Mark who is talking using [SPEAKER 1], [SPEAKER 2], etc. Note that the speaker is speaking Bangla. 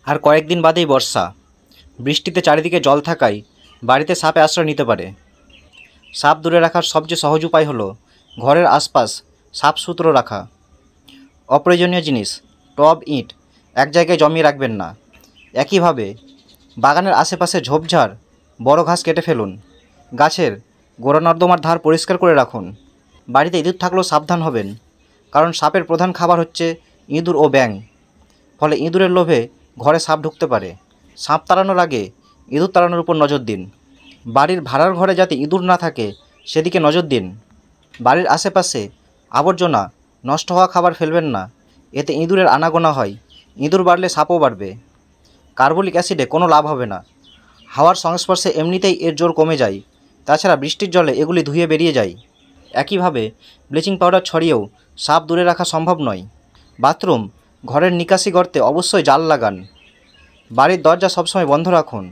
[SPEAKER 1] আর কয়েকদিন বাদেই বর্ষা। বৃষ্টিতে চারিদিকে জল থাকায় বাড়িতে সাপে আশ্রয় নিতে পারে। সাপ দূরে রাখার সবচেয়ে সহজ উপায় হলো ঘরের আশপাশ সাফ সুতরো রাখা। অপ্রয়োজনীয় জিনিস, টব, ইট এক জায়গায় জমিয়ে রাখবেন না। একইভাবে বাগানের আশেপাশে ঝোপঝাড়, বড় ঘাস কেটে ফেলুন। গাছের গোড়া নর্দমার ধার পরিষ্কার করে রাখুন। বাড়িতে ইঁদুর থাকলেও সাবধান হবেন, কারণ সাপের প্রধান খাবার হচ্ছে ইঁদুর ও ব্যাঙ। ফলে ইঁদুরের লোভে ঘরে সাপ ঢুকতে পারে। সাপ তাড়ানোর আগে ইঁদুর তাড়ানোর উপর নজর দিন। বাড়ির ভাড়ার ঘরে যাতে ইঁদুর না থাকে সেদিকে নজর দিন। বাড়ির আশেপাশে আবর্জনা, নষ্ট হওয়া খাবার ফেলবেন না, এতে ইঁদুরের আনাগোনা হয়। ইঁদুর বাড়লে সাপও বাড়বে। কার্বলিক অ্যাসিডে কোনো লাভ হবে না। হাওয়ার সংস্পর্শে এমনিতেই এর জোর কমে যায়, তাছাড়া বৃষ্টির জলে এগুলি ধুয়ে বেরিয়ে যায়। একইভাবে ব্লিচিং পাউডার ছড়িয়েও সাপ দূরে রাখা সম্ভব নয়। বাথরুম, ঘরের নিকাশি গর্তে অবশ্যই জাল লাগান। বাড়ির দরজা সবসময় বন্ধ রাখুন।